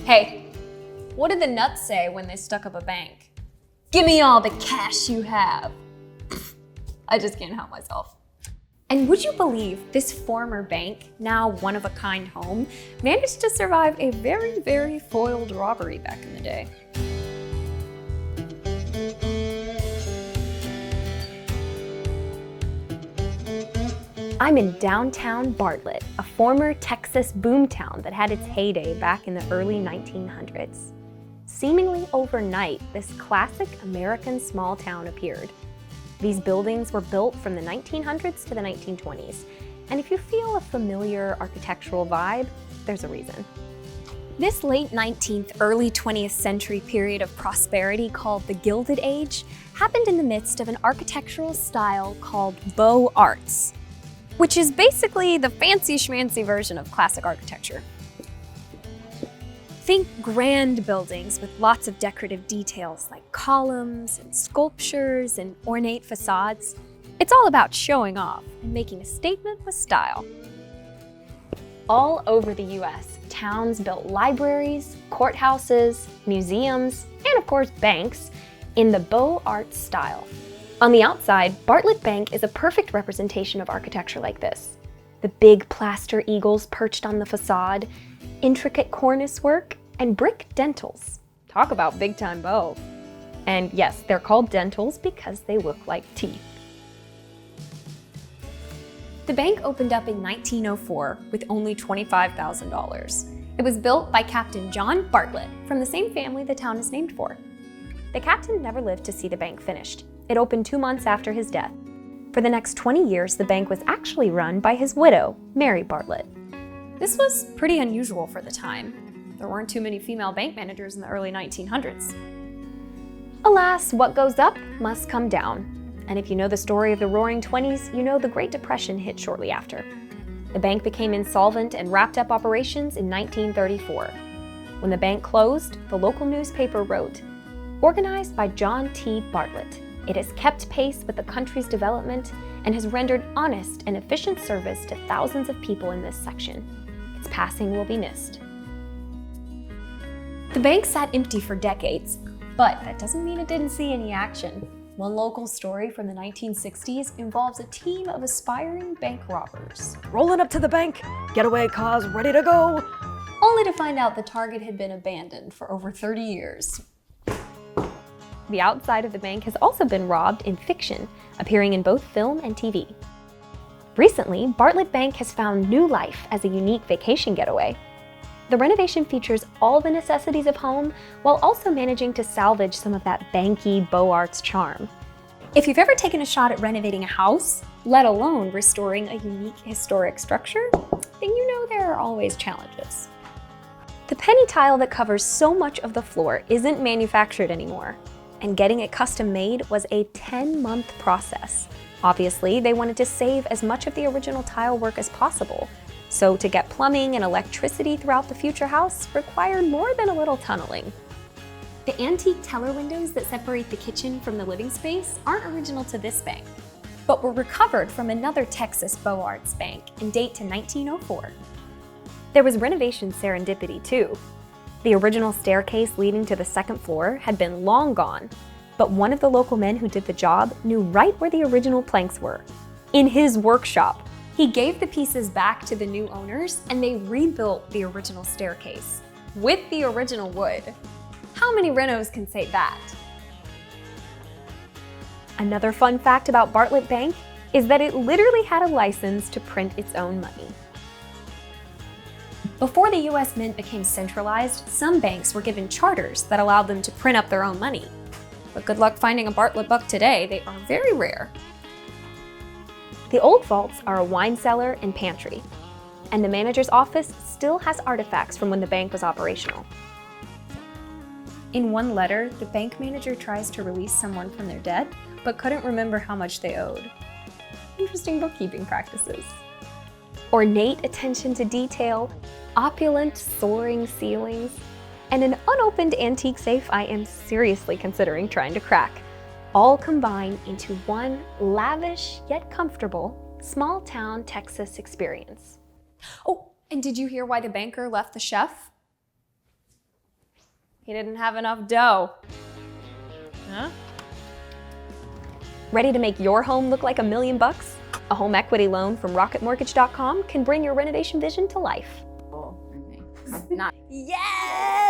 Hey, what did the nuts say when they stuck up a bank? Give me all the cash you have. I just can't help myself. And would you believe this former bank, now one-of-a-kind home, managed to survive a very, very foiled robbery back in the day? I'm in downtown Bartlett, a former Texas boomtown that had its heyday back in the early 1900s. Seemingly overnight, this classic American small town appeared. These buildings were built from the 1900s to the 1920s, and if you feel a familiar architectural vibe, there's a reason. This late 19th, early 20th century period of prosperity called the Gilded Age happened in the midst of an architectural style called beaux arts, which is basically the fancy schmancy version of classic architecture. Think grand buildings with lots of decorative details like columns and sculptures and ornate facades. It's all about showing off and making a statement with style. All over the US, towns built libraries, courthouses, museums, and of course banks in the beaux arts style. On the outside, Bartlett Bank is a perfect representation of architecture like this. The big plaster eagles perched on the facade, intricate cornice work, and brick dentils. Talk about big-time beaux. And yes, they're called dentils because they look like teeth. The bank opened up in 1904 with only $25,000. It was built by Captain John Bartlett from the same family the town is named for. The captain never lived to see the bank finished. It opened 2 months after his death. For the next 20 years, the bank was actually run by his widow, Mary Bartlett. This was pretty unusual for the time. There weren't too many female bank managers in the early 1900s. Alas, what goes up must come down. And if you know the story of the Roaring '20s, you know the Great Depression hit shortly after. The bank became insolvent and wrapped up operations in 1934. When the bank closed, the local newspaper wrote, "Organized by John T. Bartlett, it has kept pace with the country's development and has rendered honest and efficient service to thousands of people in this section. Its passing will be missed." The bank sat empty for decades, but that doesn't mean it didn't see any action. One local story from the 1960s involves a team of aspiring bank robbers Rolling up to the bank, getaway cars ready to go. only to find out the target had been abandoned for over 30 years. The outside of the bank has also been robbed in fiction, appearing in both film and TV. Recently, Bartlett Bank has found new life as a unique vacation getaway. The renovation features all the necessities of home while also managing to salvage some of that banky beaux arts charm. If you've ever taken a shot at renovating a house, let alone restoring a unique historic structure, then you know there are always challenges. The penny tile that covers so much of the floor isn't manufactured anymore, and getting it custom made was a 10-month process. Obviously, they wanted to save as much of the original tile work as possible, so to get plumbing and electricity throughout the future house required more than a little tunneling. The antique teller windows that separate the kitchen from the living space aren't original to this bank, but were recovered from another Texas beaux arts bank and date to 1904. There was Renovation Serendipity too. The original staircase leading to the second floor had been long gone, but one of the local men who did the job knew right where the original planks were, in his workshop. He gave the pieces back to the new owners and they rebuilt the original staircase with the original wood. How many renos can say that? Another fun fact about Bartlett Bank is that it literally had a license to print its own money. Before the US Mint became centralized, some banks were given charters that allowed them to print up their own money. But good luck finding a Bartlett buck today, they are very rare. The old vaults are a wine cellar and pantry, and the manager's office still has artifacts from when the bank was operational. In one letter, the bank manager tries to release someone from their debt, but couldn't remember how much they owed. Interesting bookkeeping practices. Ornate attention to detail, opulent soaring ceilings, and an unopened antique safe I am seriously considering trying to crack, all combine into one lavish yet comfortable small-town Texas experience. Oh, and did you hear why the banker left the chef? He didn't have enough dough. Huh? Ready to make your home look like $1 million? A home equity loan from rocketmortgage.com can bring your renovation vision to life. Oh, okay. Not. Yes!